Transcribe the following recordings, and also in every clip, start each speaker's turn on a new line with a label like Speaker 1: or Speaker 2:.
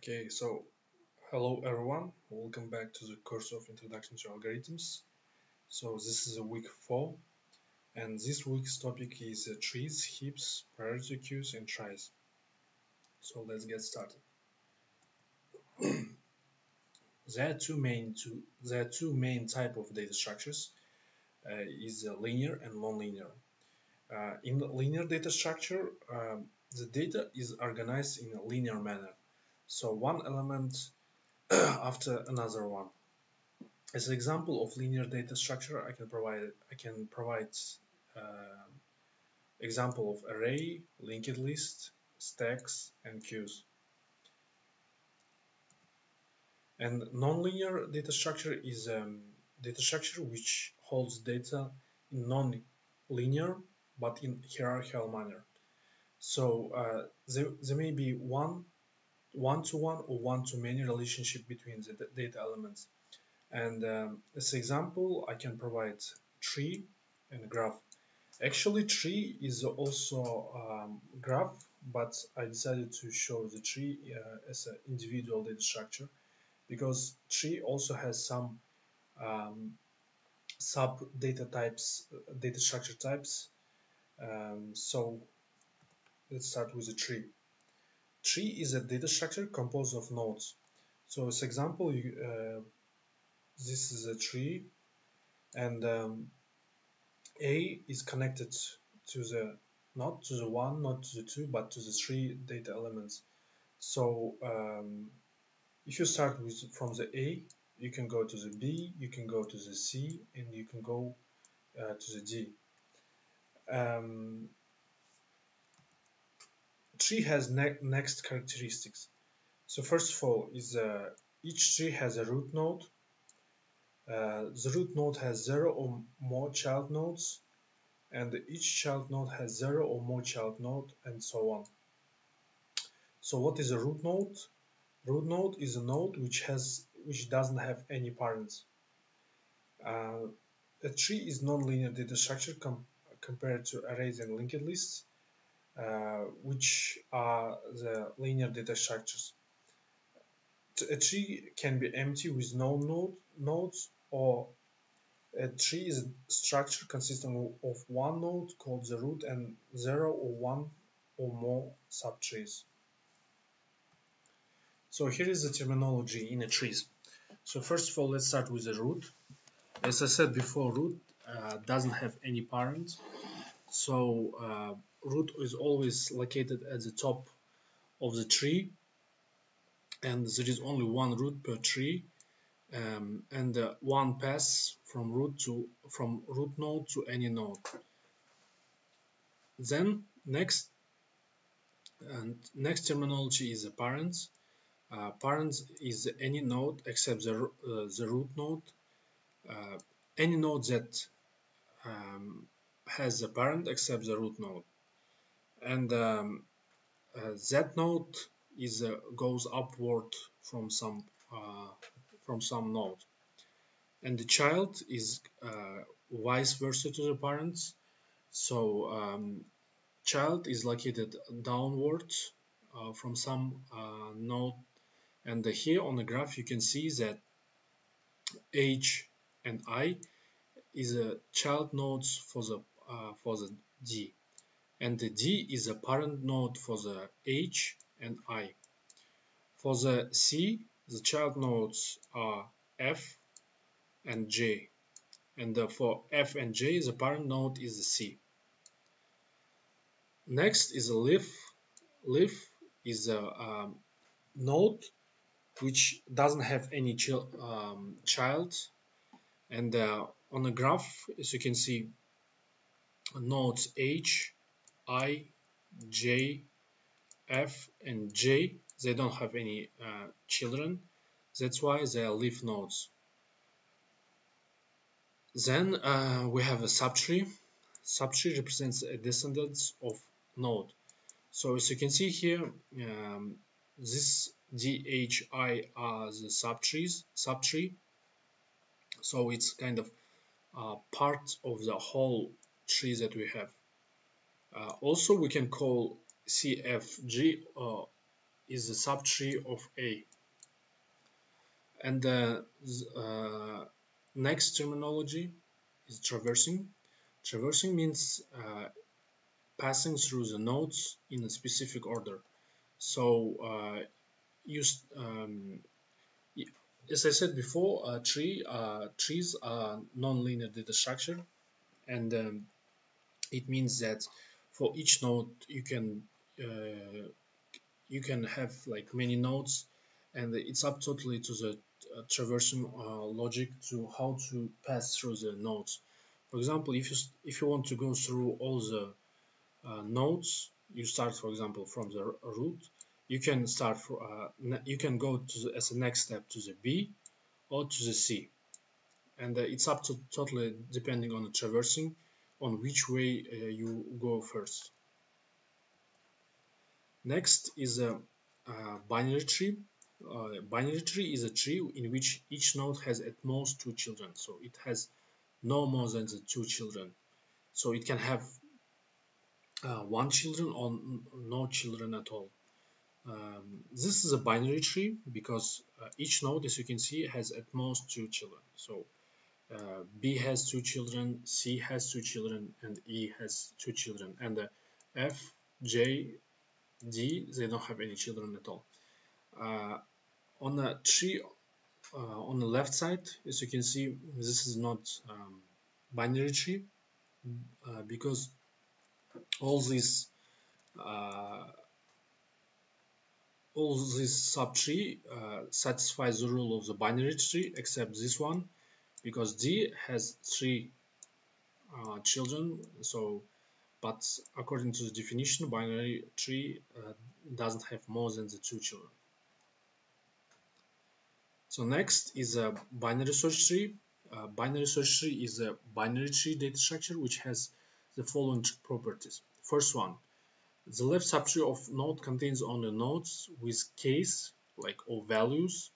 Speaker 1: Okay, so hello everyone, welcome back to the course of Introduction to Algorithms. So this is a week 4, and this week's topic is trees, heaps, priority queues, and tries. So let's get started. There are two main type of data structures, is linear and non-linear. In the linear data structure, the data is organized in a linear manner. So one element after another one. As an example of linear data structure, I can provide uh, example of array, linked list, stacks, and queues. And nonlinear data structure is data structure which holds data in non-linear but in hierarchical manner. So there may be one-to-one or one-to-many relationship between the data elements. And as an example, I can provide tree and graph. Actually, tree is also graph, but I decided to show the tree as an individual data structure because tree also has some sub data types, data structure types. So let's start with the tree. Tree is a data structure composed of nodes. So as example, this is a tree, and A is connected to the not to the one, not to the two, but to the three data elements. So if you start with from the A, you can go to the B, you can go to the C, and you can go to the D. Tree has next characteristics. So first of all, is each tree has a root node. The root node has 0 or more child nodes, and each child node has 0 or more child node, and so on. So what is a root node? Root node is a node which doesn't have any parents. A tree is nonlinear data structure compared to arrays and linked lists, which are the linear data structures. A tree can be empty with no nodes, or a tree is a structure consisting of one node called the root and 0 or 1 or more subtrees. So here is the terminology in a trees. So first of all, let's start with the root. As I said before, root doesn't have any parent. So root is always located at the top of the tree, and there is only one root per tree, and one pass from root node to any node. Then next terminology is a parents. Parents is any node except the root node. Any node that has a parent except the root node, and that node is goes upward from some node, and the child is vice versa to the parents. So child is located downwards from some node, and here on the graph you can see that H and I is a child nodes for the D, and the D is a parent node for the H and I. For the C, the child nodes are F and J, and for F and J, the parent node is the C. Next is a leaf. Leaf is a node which doesn't have any child, and on the graph, as you can see, nodes H, I, J, F, and J, they don't have any children. That's why they are leaf nodes. Then we have a subtree. Subtree represents a descendants of node. So as you can see here, this DHI are the subtree. So it's kind of part of the whole tree that we have. Also, we can call CFG is the subtree of A. And the next terminology is traversing. Traversing means passing through the nodes in a specific order. So as I said before, trees are non-linear data structure, and it means that for each node you can have like many nodes, and it's up totally to the traversing logic to how to pass through the nodes. For example, if you want to go through all the nodes, you start, for example, from the root. You can start you can go to as a next step to the B or to the C, and it's up to totally depending on the traversing on which way you go first. Next is a binary tree. Binary tree is a tree in which each node has at most two children, so it has no more than the two children. So it can have one children or no children at all. This is a binary tree because each node, as you can see, has at most two children. So B has two children, C has two children, and E has two children. And F, J, D, they don't have any children at all. On the tree on the left side, as you can see, this is not binary tree because all these uh, subtree satisfies the rule of the binary tree except this one, because D has three children. So, but according to the definition, binary tree doesn't have more than the two children. So next is a binary search tree. Binary search tree is a binary tree data structure which has the following properties. First one, the left subtree of node contains only nodes with case, like all values,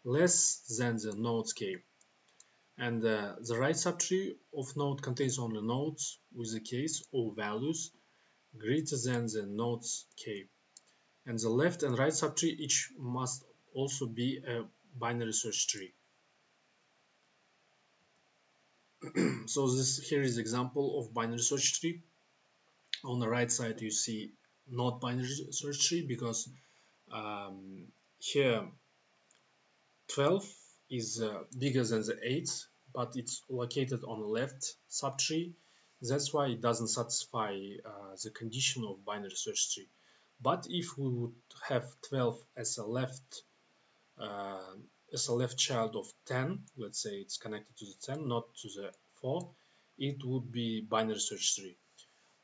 Speaker 1: less than the node's k. And the right subtree of node contains only nodes with the case or values greater than the node's k. And the left and right subtree each must also be a binary search tree. So this here is example of binary search tree. On the right side you see not binary search tree because here 12 is bigger than the 8, but it's located on the left subtree. That's why it doesn't satisfy the condition of binary search tree. But if we would have 12 uh, as a left child of 10, let's say it's connected to the 10, not to the 4, it would be binary search tree.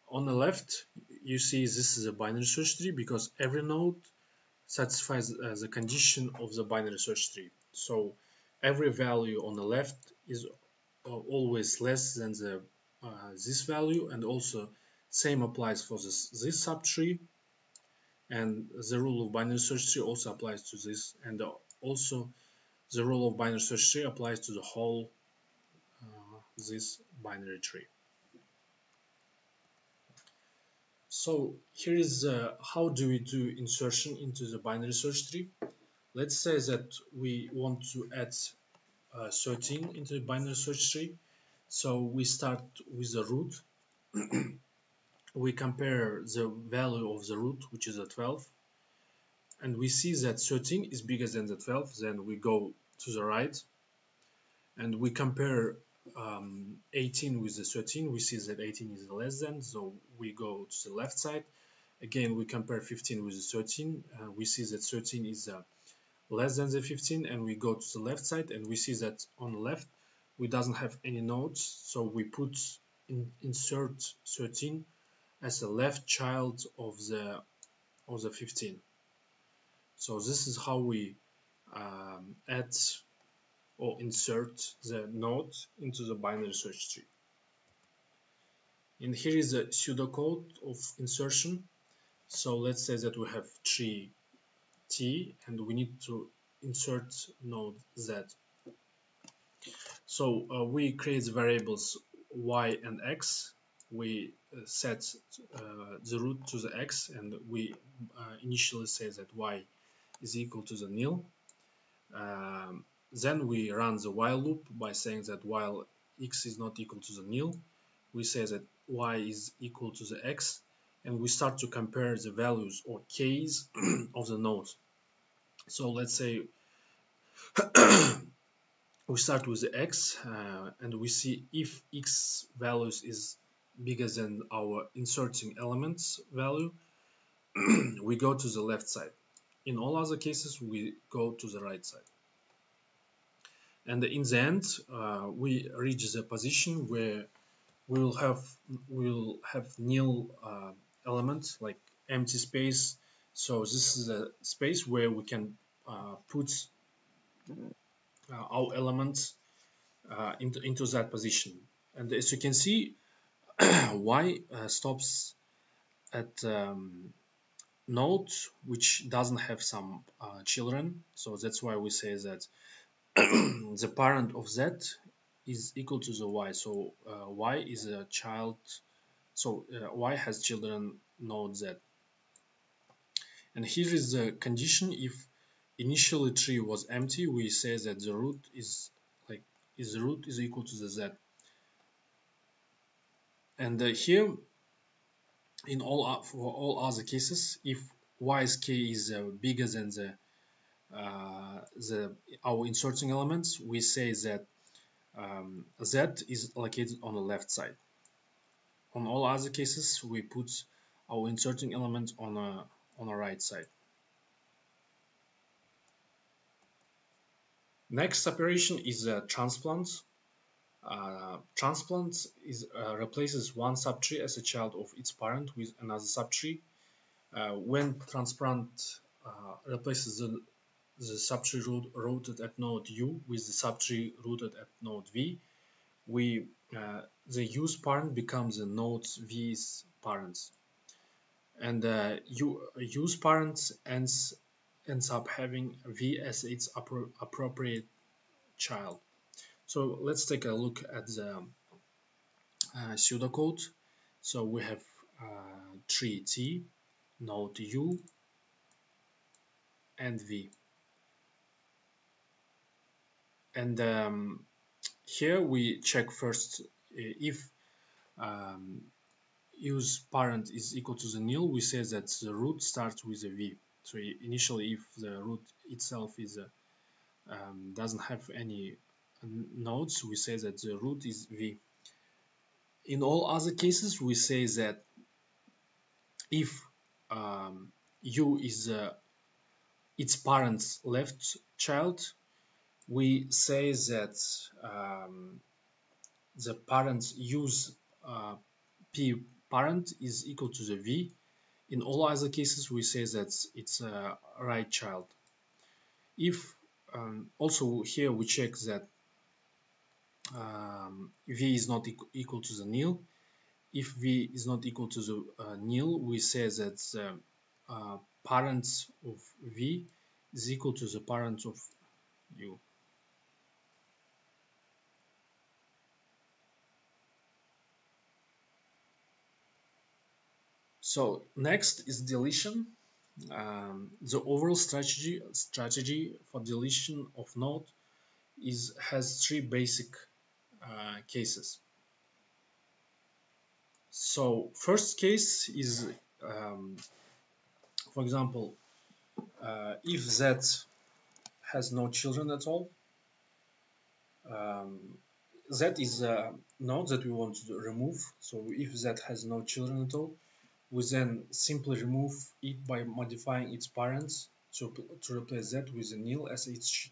Speaker 1: On the left, you see this is a binary search tree because every node satisfies the condition of the binary search tree. So every value on the left is always less than the this value, and also same applies for this subtree, and the rule of binary search tree also applies to this, and also the rule of binary search tree applies to the whole this binary tree. So here is how do we do insertion into the binary search tree. Let's say that we want to add 13 into the binary search tree. So we start with the root. We compare the value of the root, which is a 12, and we see that 13 is bigger than the 12. Then we go to the right and we compare 18 with the 13. We see that 18 is less than, so we go to the left side. Again, we compare 15 with the 13. We see that 13 is less than the 15, and we go to the left side and we see that on the left we doesn't have any nodes, so we put insert 13 as a left child of the 15. So this is how we add or insert the node into the binary search tree. And here is the pseudocode of insertion. So let's say that we have tree T and we need to insert node Z. So we create the variables y and x, we set the root to the x, and we initially say that y is equal to the nil. Then we run the while loop by saying that while x is not equal to the nil, we say that y is equal to the x, and we start to compare the values or k's of the nodes. So let's say we start with the x, and we see if x values is bigger than our inserting elements value, we go to the left side. In all other cases, we go to the right side. And in the end, we reach the position where we'll have nil element, like empty space. So this is a space where we can put our elements into that position. And as you can see, y stops at node which doesn't have some children. So that's why we say that the parent of z is equal to the y. So y is a child. So y has children node z. And here is the condition: if initially tree was empty, we say that the root is equal to the z. And here, for all other cases, if y's k is bigger than our inserting elements, we say that z is located on the left side. On all other cases, we put our inserting element on the right side. Next operation is transplant. Transplant replaces one subtree as a child of its parent with another subtree. When transplant replaces the subtree rooted at node u with the subtree rooted at node v, the u's parent becomes the node v's parents, and u's parent ends up having v as its appropriate child. So let's take a look at the pseudocode. So we have tree T, node U, and V. And here we check first if U's parent is equal to the nil, we say that the root starts with a V. So initially, if the root itself is doesn't have any nodes, we say that the root is V. In all other cases, we say that if U is its parent's left child, we say that the parent's U's P parent is equal to the V. In all other cases, we say that it's a right child. If also here we check that V is not equal to the nil. If V is not equal to the nil, we say that the parent of V is equal to the parent of U. So next is deletion. The overall strategy for deletion of node has three basic cases. So first case is, for example, if Z has no children at all, Z is a node that we want to remove. So if Z has no children at all, we then simply remove it by modifying its parents to replace Z with a nil as its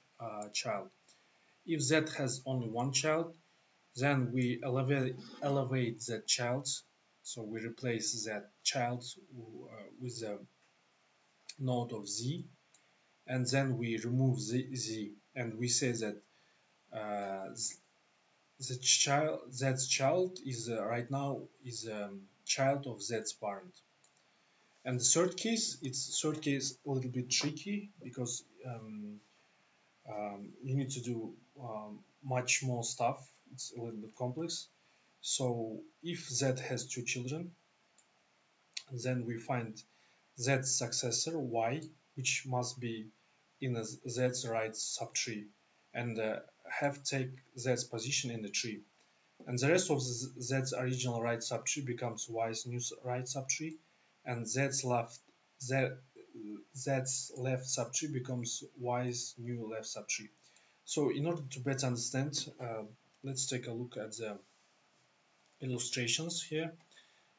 Speaker 1: child. If Z has only one child, then we elevate that child. So we replace that child with a node of Z, and then we remove Z, and we say that that child is right now is a child of Z's parent. And the third case, a little bit tricky because you need to do much more stuff. It's a little bit complex. So if Z has two children, then we find Z's successor Y, which must be in a Z's right subtree, and have take Z's position in the tree. And the rest of Z's original right subtree becomes Y's new right subtree, and Z's left subtree becomes Y's new left subtree. So in order to better understand, let's take a look at the illustrations here.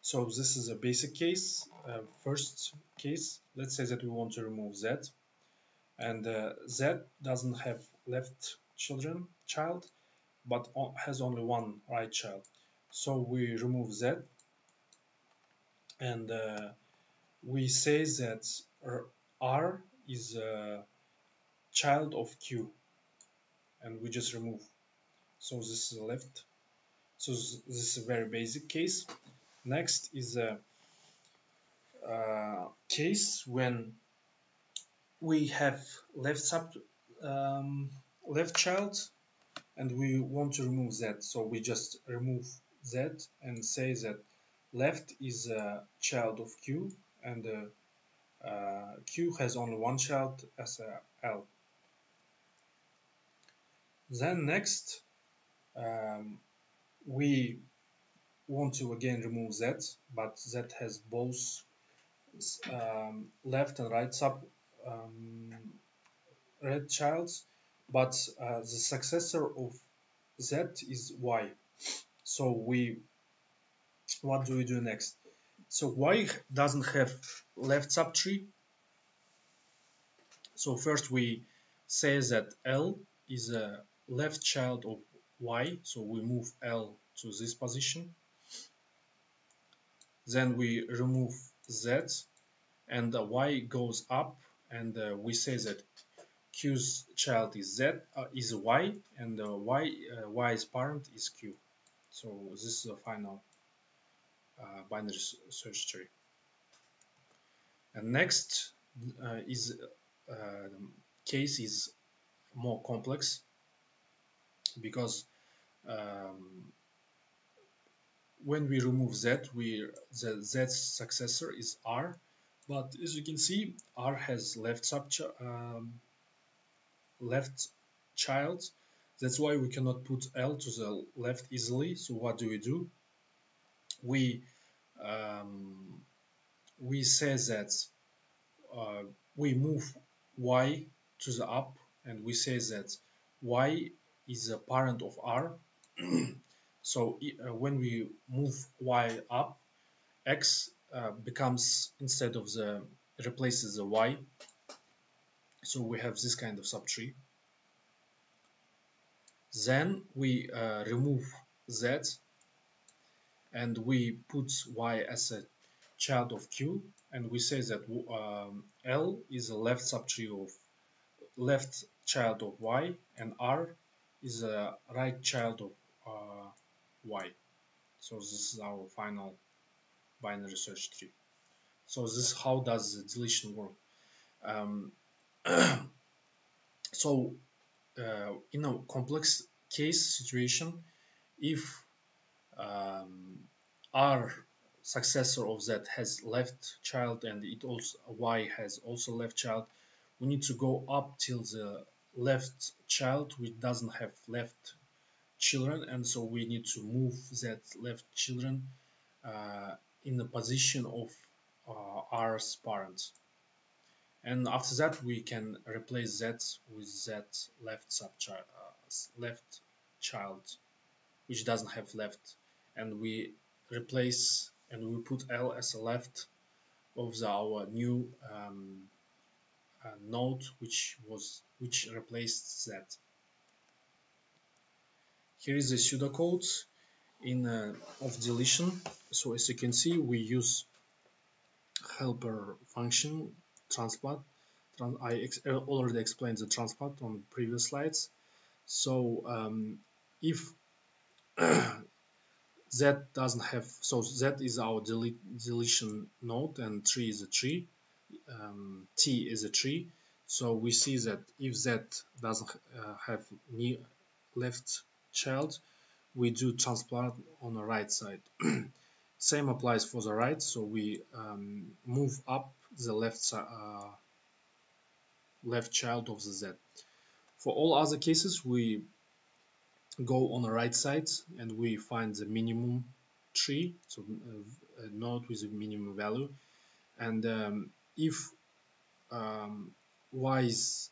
Speaker 1: So this is a basic case. First case, let's say that we want to remove Z, and Z doesn't have left child, but has only one right child. So we remove Z, and we say that R is a child of Q, and we just remove. So this is left. So this is a very basic case. Next is a case when we have left child and we want to remove Z. So we just remove Z and say that left is a child of Q, and Q has only one child as a L. Then next, we want to again remove Z, but Z has both left and right red childs, but the successor of Z is Y. So what do we do next? So Y doesn't have left subtree. So first we say that L is a left child of Y. So we move L to this position. Then we remove Z, and Y goes up, and we say that Q's child is is Y, and Y's parent is Q. So this is the final binary search tree. And next case is more complex, because when we remove Z, the Z's successor is R, but as you can see, R has left child. That's why we cannot put L to the left easily. So what do? We say that we move Y to the up, and we say that Y is a parent of R. So when we move Y up, X becomes, instead of replaces the Y. So we have this kind of subtree. Then we remove Z, and we put Y as a child of Q, and we say that L is a left child of Y, and R is a right child of Y. So this is our final binary search tree. So this how does the deletion work? So in a complex case situation, if R successor of Z has left child, and it also Y has also left child, we need to go up till the left child which doesn't have left children, and so we need to move that left children in the position of R's parents. And after that we can replace Z with that left child which doesn't have left, and we replace and we put L as a left of our new node which replaced Z. Here is the pseudocode of deletion. So as you can see, we use helper function transport. I already explained the transport on previous slides. So if Z doesn't have, so Z is our deletion node, and tree is a tree, T is a tree. So we see that if Z doesn't have left child, we do transplant on the right side. Same applies for the right, so we move up the left child of the Z. For all other cases, we go on the right side and we find the minimum tree, so a node with a minimum value. And if y's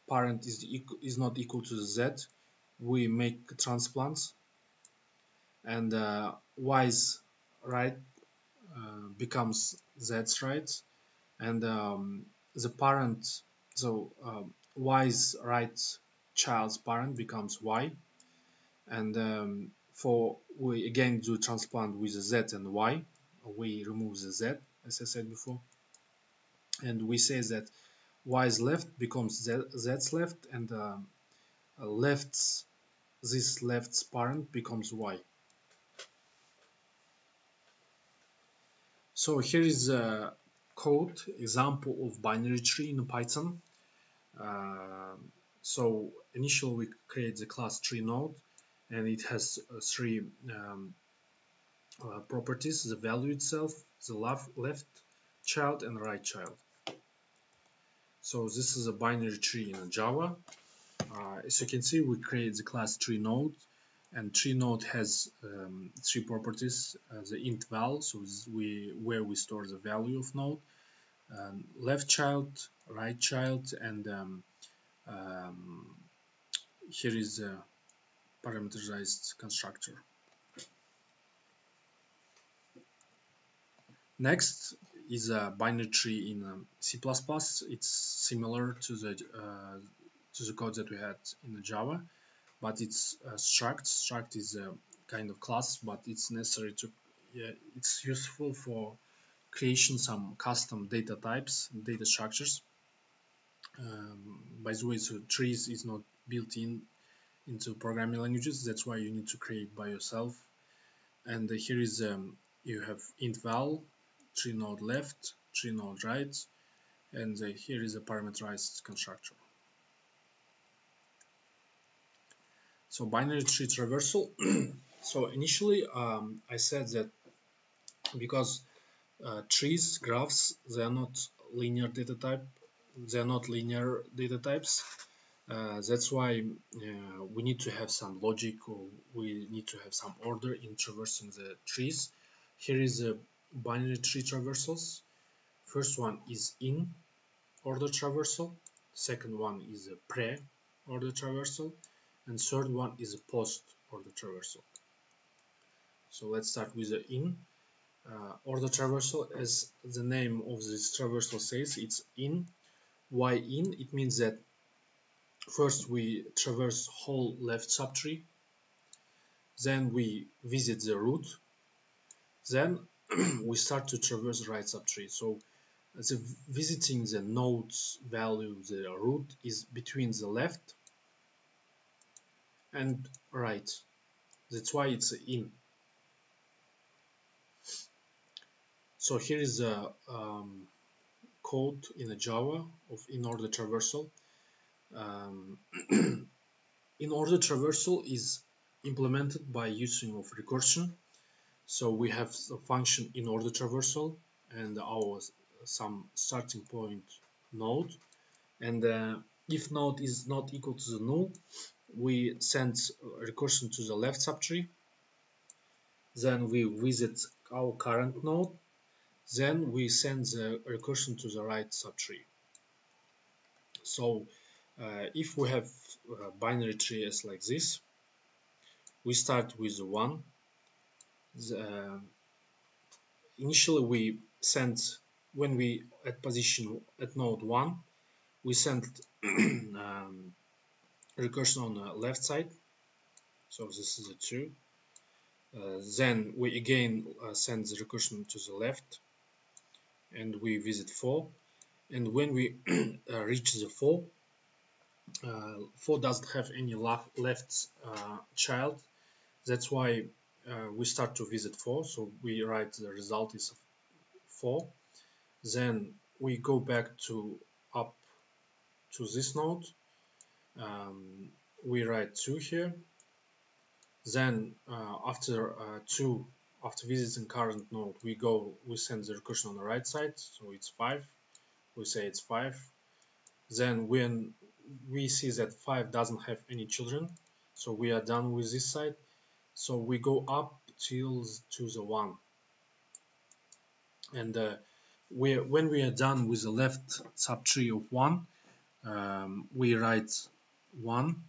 Speaker 1: parent is not equal to the Z, we make transplants, and y's right becomes Z's right, and the parent, so y's right child's parent becomes y, and for we again do transplant with the Z and y, we remove the Z as I said before, and we say that y's left becomes Z's left, and this left's parent becomes y. So here is a code example of binary tree in Python. So initially we create the class tree node, and it has three properties: the value itself, the left child, and right child. So this is a binary tree in Java. As you can see, we create the class tree node, and tree node has three properties: the int val, so where we store the value of node, left child, right child, and here is the parameterized constructor. Next is a binary tree in C++. It's similar to the code that we had in Java, but it's struct. Struct is a kind of class, but it's necessary to, it's useful for creation some custom data types, data structures. By the way, so trees is not built into programming languages. That's why you need to create by yourself. And here is you have int val, tree node left, tree node right, and here is a parameterized constructor. So binary tree traversal. So initially I said that because trees, graphs, they are not linear data type, they are not linear data types. That's why we need to have some logic, or we need to have some order in traversing the trees. Here is a binary tree traversals. First one is in order traversal, second one is a pre order traversal, and third one is a post order traversal. So let's start with the in order traversal. As the name of this traversal says, it's in. Why in? It means that first we traverse whole left subtree, then we visit the root, then we start to traverse right subtree. So the visiting the node's value, the root, is between the left and right. That's why it's in. So here is a code in a Java of in-order traversal. In-order traversal is implemented by using of recursion. So we have a function in-order traversal and our some starting point node, and if node is not equal to the null, we send recursion to the left subtree, then we visit our current node, then we send the recursion to the right subtree. So if we have a binary tree as like this, we start with 1. Initially we send, when we at position at node 1, we send recursion on the left side, so this is a 2. Then we again send the recursion to the left, and we visit 4, and when we reach the 4, 4 doesn't have any left child, that's why we start to visit 4, so we write the result is 4, then we go back to up to this node, we write 2 here, Then after visiting current node, we send the recursion on the right side, so it's 5. We say it's 5. Then when we see that 5 doesn't have any children, so we are done with this side. So we go up till to the 1. And when we are done with the left subtree of 1, we write 1.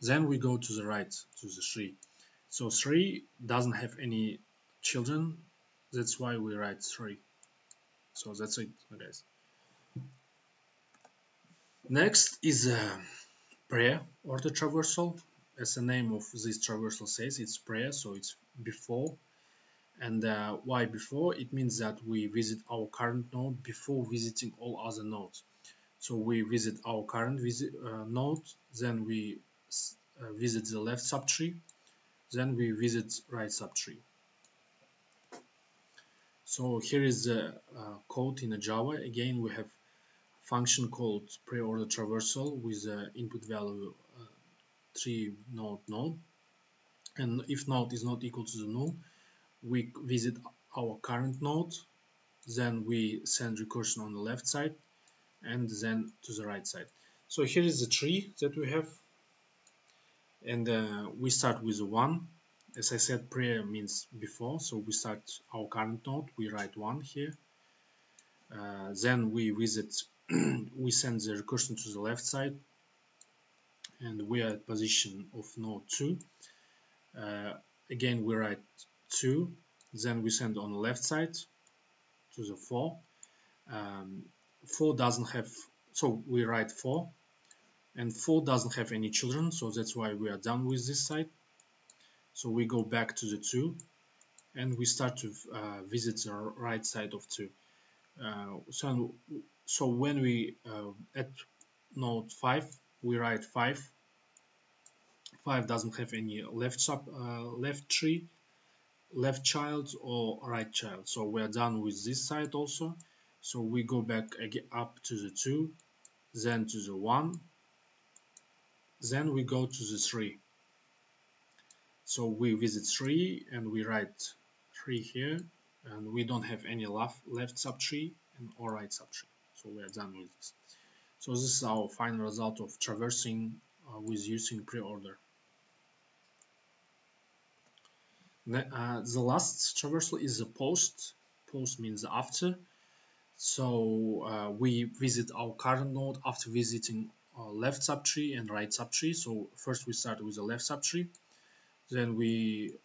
Speaker 1: Then we go to the right, to the 3. So 3 doesn't have any children, that's why we write 3. So that's it, guys. Next is pre-order traversal. As the name of this traversal says, it's pre, so it's before. And why before? It means that we visit our current node before visiting all other nodes. So we visit our current node, then we visit the left subtree, then we visit right subtree. So here is the code in Java. Again, we have function called pre-order traversal with the input value 3 node, and if node is not equal to the null, we visit our current node, then we send recursion on the left side and then to the right side. So here is the tree that we have, and we start with 1. As I said, pre means before, so we start our current node, we write 1 here. Then we we send the recursion to the left side, and we are at position of node 2. Again, we write 2, then we send on the left side to the 4. 4 doesn't have, so we write 4, and 4 doesn't have any children, so that's why we are done with this side. So we go back to the 2, and we start to visit the right side of 2. So when we at node 5, we write 5. 5 doesn't have any left tree, left child or right child, so we're done with this side also. So we go back again up to the 2, then to the 1, then we go to the 3. So we visit 3 and we write 3 here, and we don't have any left subtree or right subtree, so we are done with this. So this is our final result of traversing with using pre-order. The last traversal is the post. Post means after. So we visit our current node after visiting left subtree and right subtree. So first we start with the left subtree, then we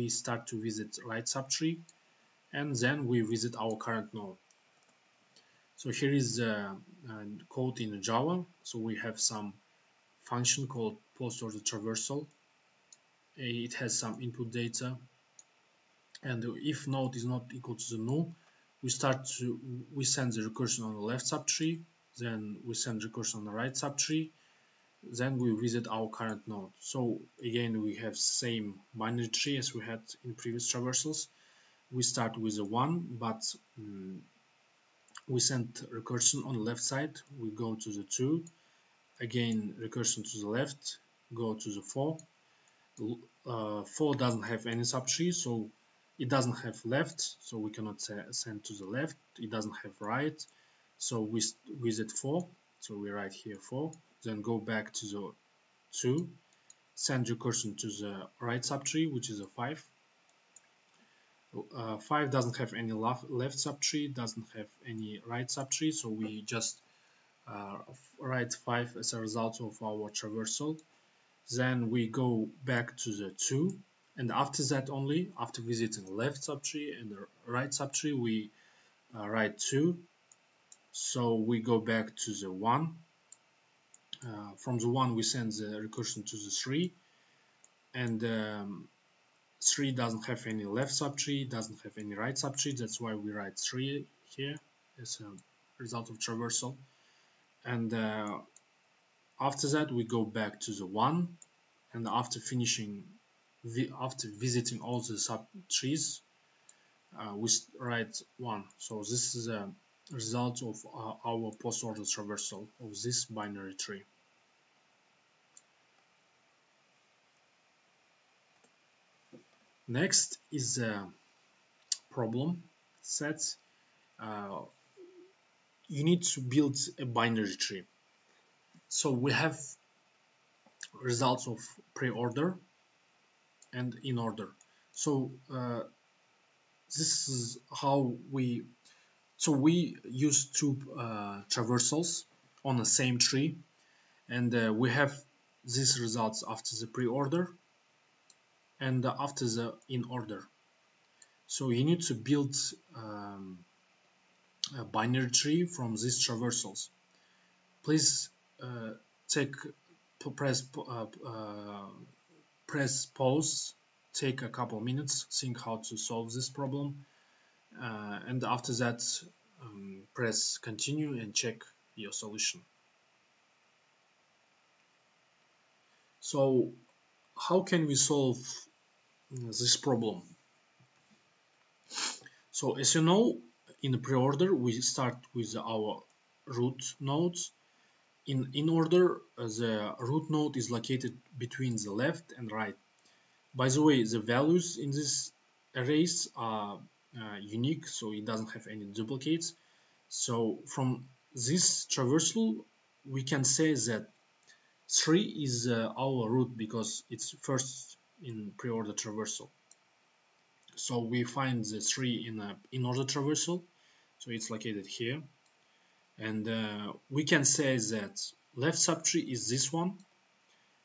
Speaker 1: start to visit right subtree, and then we visit our current node. So here is the code in Java. So we have some function called post order traversal. It has some input data, and if node is not equal to the null, we send the recursion on the left subtree, then we send recursion on the right subtree, then we visit our current node. So again, we have same binary tree as we had in previous traversals. We start with a 1, but we send recursion on the left side. We go to the 2, again recursion to the left, go to the 4. 4 doesn't have any subtree, so it doesn't have left, so we cannot send to the left. It doesn't have right, so we visit 4, so we write here 4, then go back to the 2, send recursion to the right subtree, which is a 5. 5 doesn't have any left subtree, doesn't have any right subtree, so we just write 5 as a result of our traversal. Then we go back to the 2, and after that only, after visiting left subtree and the right subtree, we write 2. So we go back to the 1. From the 1 we send the recursion to the 3, and 3 doesn't have any left subtree, doesn't have any right subtree, that's why we write 3 here as a result of traversal. And after that we go back to the 1, and after visiting all the subtrees, we write 1. So this is a result of our post-order traversal of this binary tree. Next is a problem set. You need to build a binary tree. So we have results of pre-order and in order. So this is how we use two traversals on the same tree, and we have these results after the pre-order and after the in order. So you need to build a binary tree from these traversals. Please take press press pause, take a couple minutes, think how to solve this problem, and after that press continue and check your solution. So how can we solve this problem? So as you know, in the pre-order we start with our root nodes. In order, the root node is located between the left and right. By the way, the values in this arrays are unique, so it doesn't have any duplicates. So from this traversal, we can say that 3 is our root because it's first in pre-order traversal. So we find the 3 in a in-order traversal, so it's located here. And we can say that left subtree is this one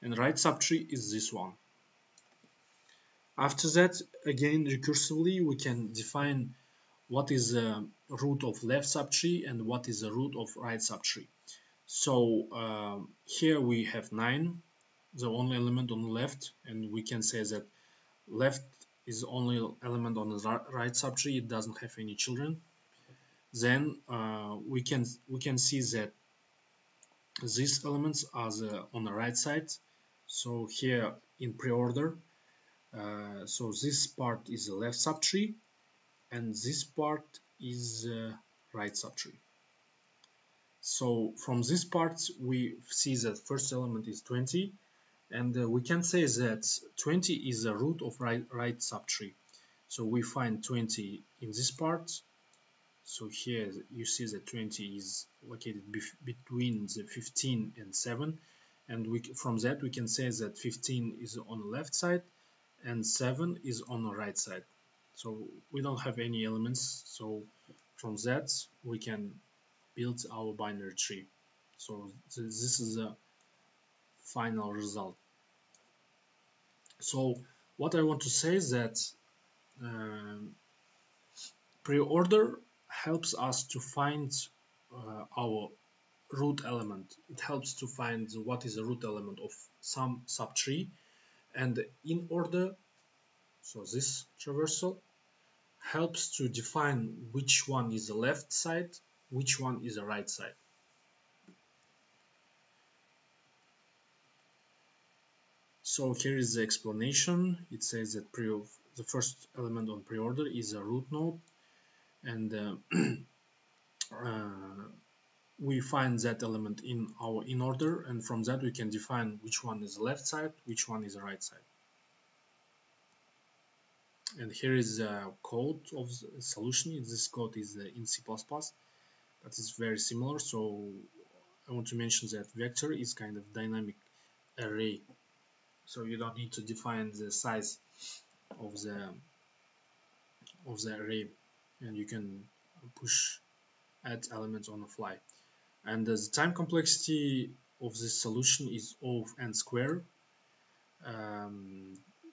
Speaker 1: and right subtree is this one. After that, again recursively, we can define what is the root of left subtree and what is the root of right subtree. So here we have 9, the only element on the left, and we can say that left is the only element on the right subtree, it doesn't have any children. Then we can see that these elements are on the right side. So here in pre-order, so this part is the left subtree and this part is right subtree. So from this part we see that first element is 20, and we can say that 20 is the root of right subtree. So we find 20 in this part. So here you see that 20 is located between the 15 and 7, and from that we can say that 15 is on the left side and 7 is on the right side. So we don't have any elements, so from that we can build our binary tree. So this is the final result. So what I want to say is that pre-order helps us to find our root element. It helps to find what is the root element of some subtree, and in order, so this traversal helps to define which one is the left side, which one is the right side. So here is the explanation. It says that the first element on pre-order is a root node, and we find that element in our in order, and from that we can define which one is the left side, which one is the right side. And here is the code of the solution. This code is in C++, but it's very similar. So I want to mention that vector is kind of dynamic array, so you don't need to define the size of the array, and you can add elements on the fly. And the time complexity of this solution is O of n squared.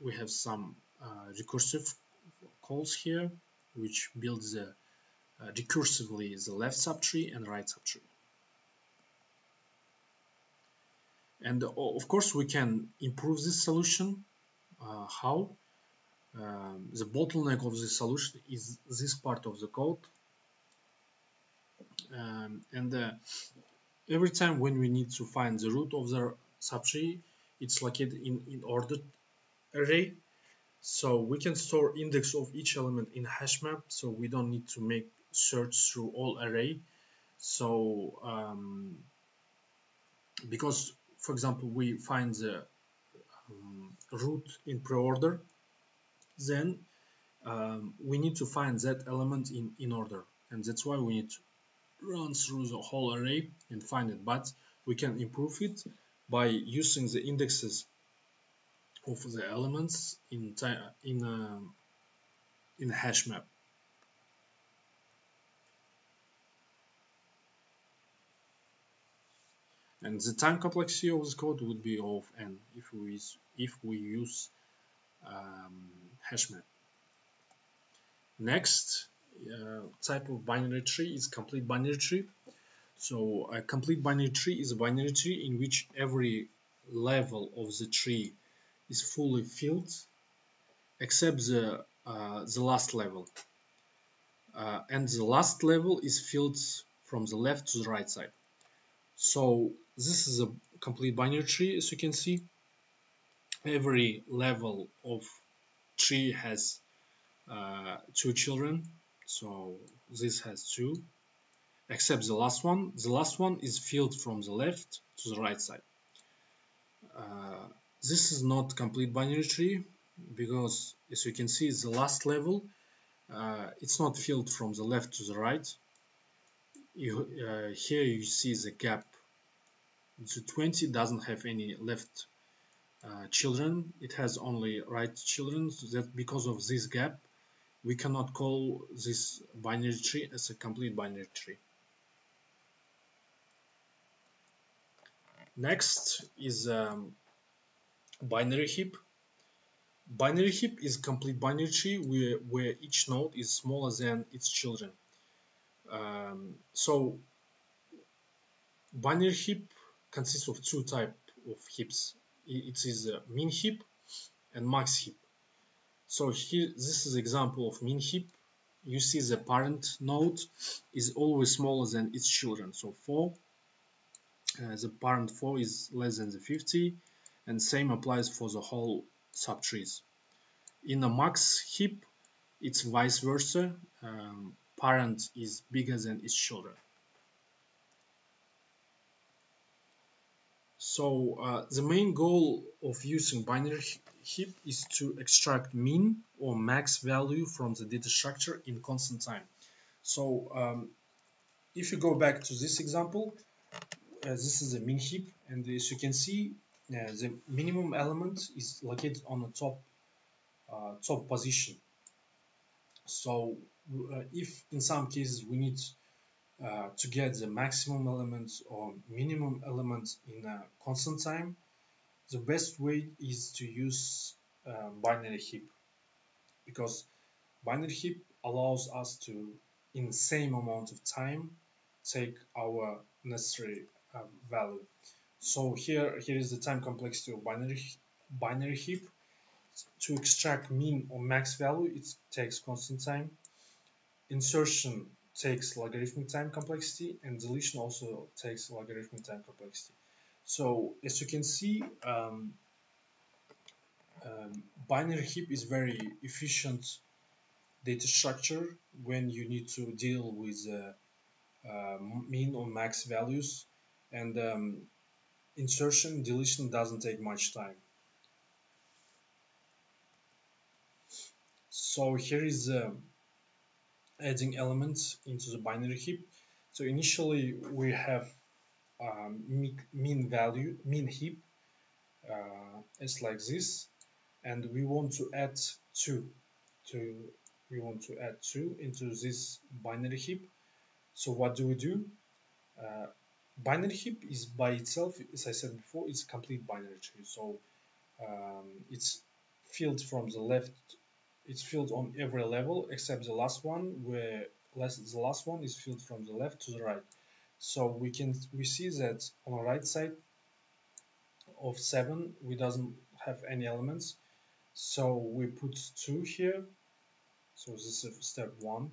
Speaker 1: We have some recursive calls here, which builds recursively the left subtree and right subtree. And of course we can improve this solution. How? The bottleneck of the solution is this part of the code, and every time when we need to find the root of the subtree, it's located in ordered array. So we can store index of each element in hash map, so we don't need to make search through all array. So because, for example, we find the root in pre-order, Then we need to find that element in order, and that's why we need to run through the whole array and find it. But we can improve it by using the indexes of the elements in a hash map. And the time complexity of the code would be O of n if we use hash map. Next type of binary tree is complete binary tree. So a complete binary tree is a binary tree in which every level of the tree is fully filled except the last level. And the last level is filled from the left to the right side. So this is a complete binary tree, as you can see. Every level of tree has two children, so this has two, except the last one. The last one is filled from the left to the right side. This is not complete binary tree because, as you can see, the last level it's not filled from the left to the right. Here you see the gap. The 20 doesn't have any left children, it has only right children. So that because of this gap, we cannot call this binary tree as a complete binary tree. Next is binary heap. Binary heap is complete binary tree where each node is smaller than its children. So binary heap consists of two types of heaps. It is a min heap and max heap. So here, this is example of min heap. You see the parent node is always smaller than its children. So 4, the parent 4 is less than the 50, and same applies for the whole subtrees. In a max heap, it's vice versa. Parent is bigger than its children. So the main goal of using binary heap is to extract min or max value from the data structure in constant time. So if you go back to this example, this is a min heap, and as you can see, the minimum element is located on the top position. So if in some cases we need to get the maximum element or minimum element in a constant time, the best way is to use binary heap, because binary heap allows us to, in the same amount of time, take our necessary value. So here is the time complexity of binary heap. To extract min or max value, it takes constant time. Insertion takes logarithmic time complexity, and deletion also takes logarithmic time complexity. So as you can see, binary heap is very efficient data structure when you need to deal with min or max values, and insertion deletion doesn't take much time. So here is adding elements into the binary heap. So initially we have min heap is like this, and we want to add 2 into this binary heap. So what do we do? Binary heap is by itself, as I said before, it's a complete binary tree. So it's filled from the left, it's filled on every level except the last one, where the last one is filled from the left to the right. So we see that on the right side of 7 we doesn't have any elements, so we put 2 here. So this is step 1.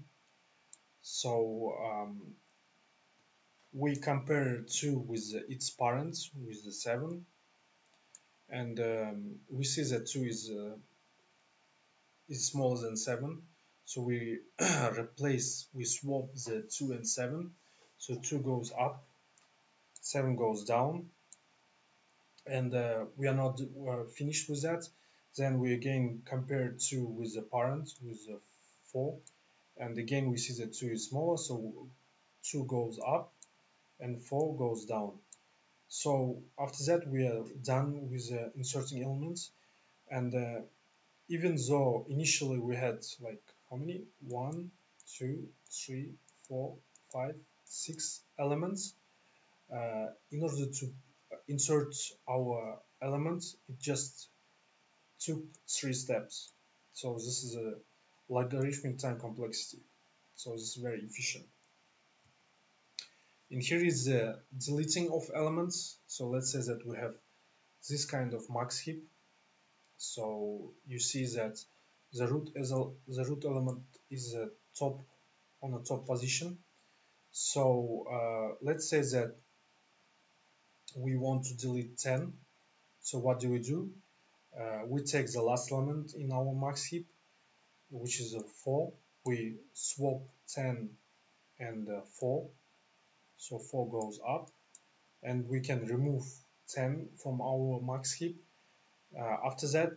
Speaker 1: So we compare 2 with its parents, with the 7, and we see that 2 is smaller than 7. So we we swap the 2 and 7. So 2 goes up, 7 goes down, and we are not finished with that. Then we again compare 2 with the parent, with the 4, and again we see that 2 is smaller, so 2 goes up and 4 goes down. So after that we are done with inserting elements, and even though initially we had like how many? 1, 2, 3, 4, 5, 6 elements. In order to insert our elements, it just took 3 steps. So this is a logarithmic time complexity. So this is very efficient. And here is the deleting of elements. So let's say that we have this kind of max heap. So you see that the root element is top on the top position. So let's say that we want to delete 10. So what do? We take the last element in our max heap, which is a 4. We swap 10 and 4. So 4 goes up, and we can remove 10 from our max heap. After that,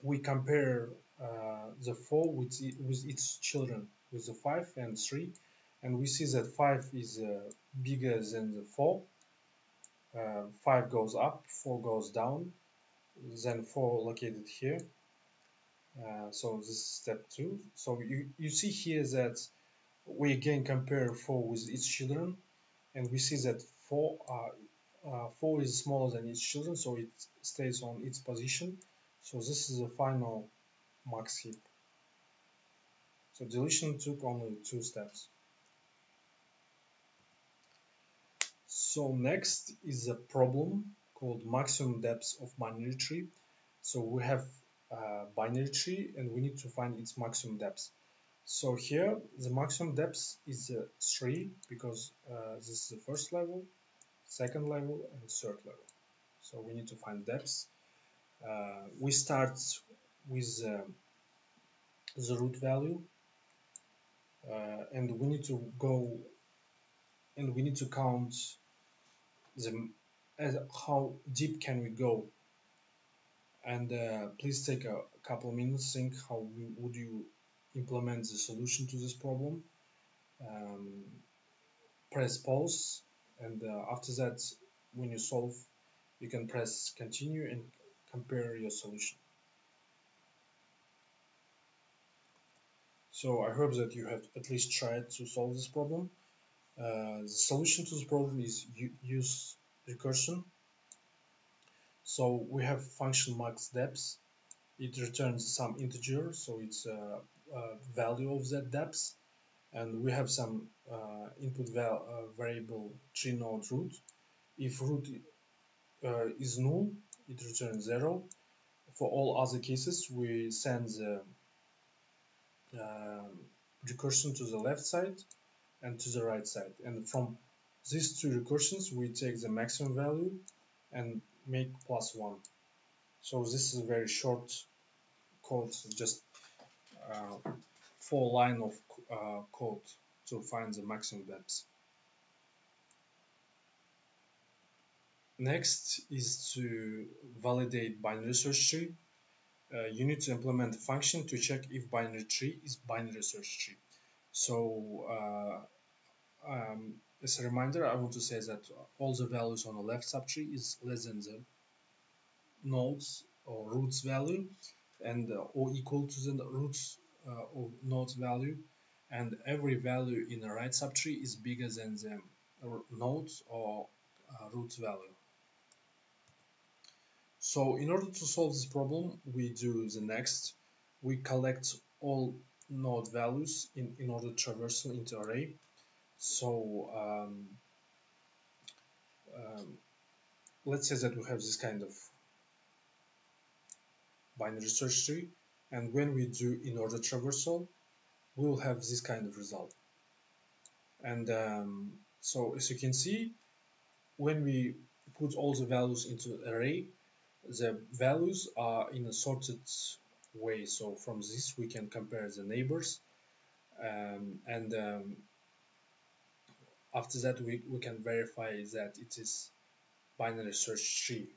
Speaker 1: we compare the 4 with its children, with the 5 and 3, and we see that 5 is bigger than the 4. 5 goes up, 4 goes down, then 4 located here. So this is step 2. So you see here that we again compare 4 with its children, and we see that 4 is smaller than its children, so it stays on its position. So this is the final max heap. So deletion took only 2 steps. So next is a problem called maximum depth of binary tree. So we have a binary tree and we need to find its maximum depth. So here the maximum depth is 3 because this is the first level, second level, and third level. So we need to find depth. We start with the root value, and we need to go and we need to count how deep can we go. And please take a couple of minutes, think how would you implement the solution to this problem. Press pause, and after that, when you solve, you can press continue and compare your solution. So I hope that you have at least tried to solve this problem. The solution to this problem is use recursion. So we have function max depth. It returns some integer, so it's a value of that depth. And we have some input variable tree node root. If root is null, it returns 0. For all other cases, we send the recursion to the left side and to the right side. And from these two recursions, we take the maximum value and make +1. So this is a very short code, just 4 lines of code to find the maximum depth. Next is to validate binary search tree. You need to implement a function to check if binary tree is binary search tree. So as a reminder, I want to say that all the values on the left subtree is less than the nodes or roots value, and or equal to the roots or nodes value, and every value in the right subtree is bigger than the nodes or roots value. So in order to solve this problem, we do the next. We collect all node values in order traversal into array. So let's say that we have this kind of binary search tree, and when we do in order traversal, we will have this kind of result. And so as you can see, when we put all the values into array, the values are in a sorted way. So from this we can compare the neighbors, and after that we can verify that it is binary search tree.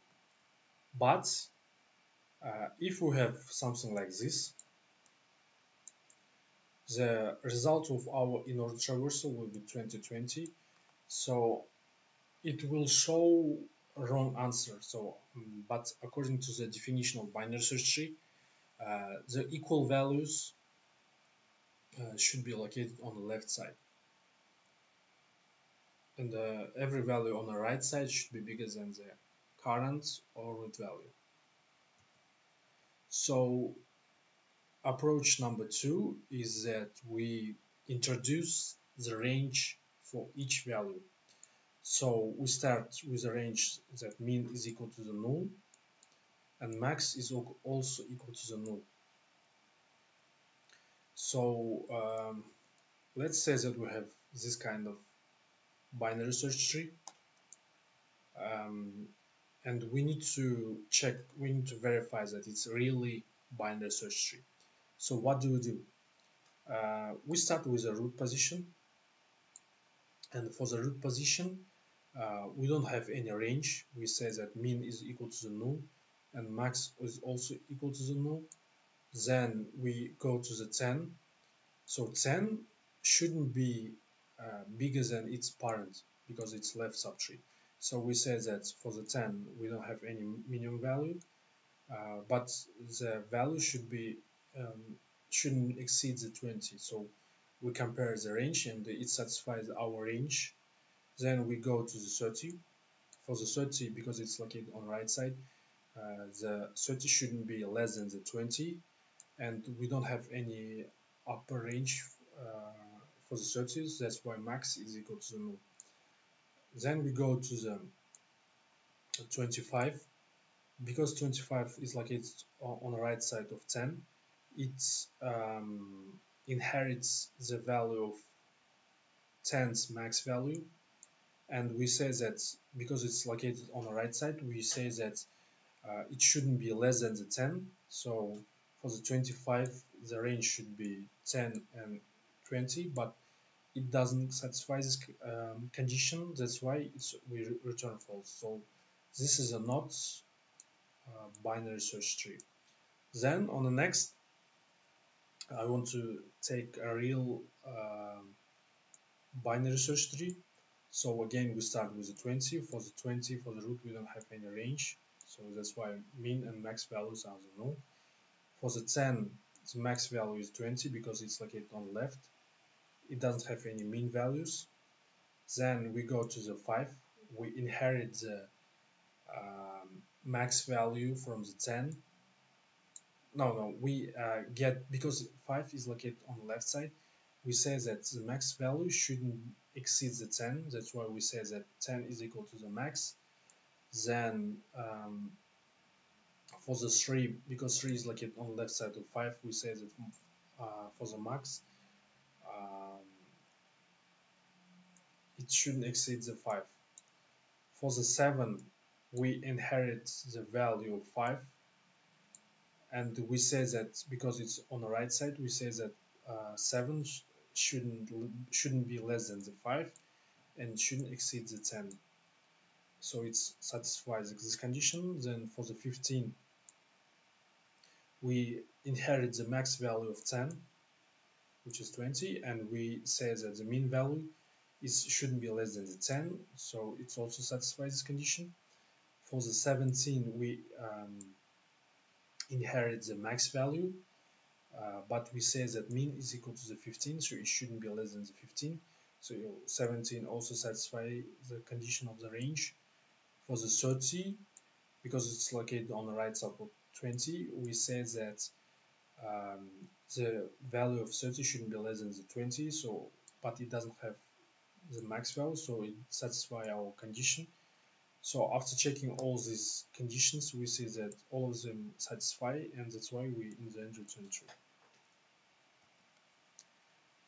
Speaker 1: But If we have something like this, the result of our in-order traversal will be 2020. So it will show a wrong answer. So, but according to the definition of binary search tree, the equal values should be located on the left side, and every value on the right side should be bigger than the current or root value. So approach number two is that we introduce the range for each value. So we start with a range that mean is equal to the null and max is also equal to the null. So let's say that we have this kind of binary search tree, and we need to check, we need to verify that it's really binary search tree. So what do? We start with a root position, and for the root position, we don't have any range. We say that min is equal to the null, and max is also equal to the null. Then we go to the 10. So 10 shouldn't be bigger than its parent because it's left subtree. So we say that for the 10 we don't have any minimum value, but the value should be shouldn't exceed the 20. So we compare the range and it satisfies our range. Then we go to the 30. For the 30, because it's located on the right side, the 30 shouldn't be less than the 20, and we don't have any upper range for the 30s. That's why max is equal to the null. Then we go to the 25. Because 25 is located on the right side of 10, it inherits the value of 10's max value, and we say that because it's located on the right side, we say that it shouldn't be less than the 10. So for the 25, the range should be 10 and 20, but it doesn't satisfy this condition. That's why we return false. So this is a not binary search tree. Then on the next, I want to take a real binary search tree. So again, we start with the 20. For the 20, for the root, we don't have any range. So that's why min and max values are the null. For the 10, the max value is 20 because it's located on the left. It doesn't have any min values. Then we go to the 5. We inherit the max value from the 10. No, we get, because 5 is located on the left side, we say that the max value shouldn't exceed the 10. That's why we say that 10 is equal to the max. Then for the 3, because 3 is located on the left side of 5, we say that for the max, it shouldn't exceed the 5. For the 7, we inherit the value of 5, and we say that because it's on the right side, we say that 7 shouldn't be less than the 5 and shouldn't exceed the 10. So it satisfies this condition. Then for the 15, we inherit the max value of 10, which is 20, and we say that the mean value shouldn't be less than the 10, so it also satisfies this condition. For the 17, we inherit the max value, but we say that mean is equal to the 15, so it shouldn't be less than the 15. So 17 also satisfies the condition of the range. For the 30, because it's located on the right side of 20, we say that the value of 30 shouldn't be less than the 20, so but it doesn't have the max value, so it satisfies our condition. So after checking all these conditions, we see that all of them satisfy, and that's why we in the end return true.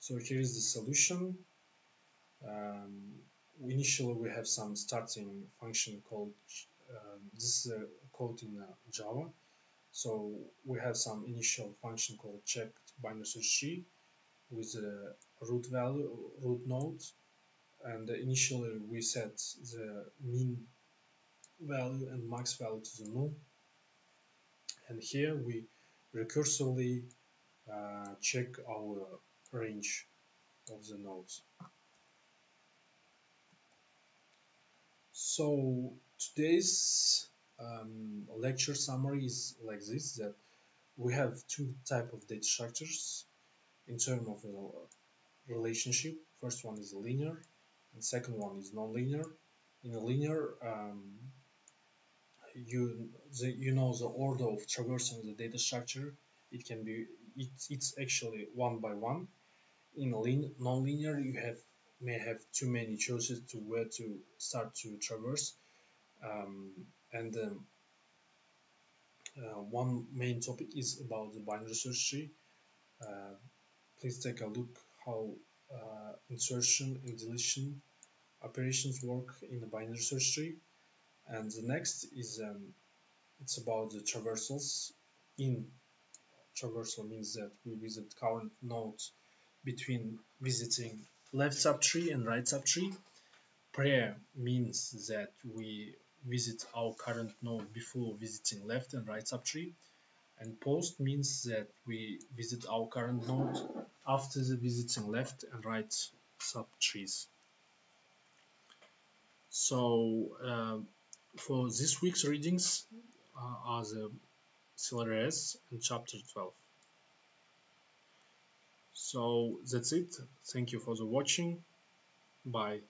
Speaker 1: So here is the solution. Initially we have some starting function called, this is a code in Java. So we have some initial function called checked binary search tree with the root value, root node, and initially we set the min value and max value to the null. And here we recursively check our range of the nodes. So today's lecture summary is like this, that we have two type of data structures in terms of a relationship. First one is linear, and second one is non-linear. In a linear, you know the order of traversing the data structure. It can be it's actually one by one. In a non-linear, you may have too many choices to where to start to traverse. And One main topic is about the binary search tree. Uh, please take a look how insertion and deletion operations work in the binary search tree. And the next is it's about the traversals. In traversal means that we visit current nodes between visiting left subtree and right subtree. Pre means that we visit our current node before visiting left and right subtree. And post means that we visit our current node after the visiting left and right subtrees. So for this week's readings are the CLRS and chapter 12. So that's it. Thank you for the watching. Bye.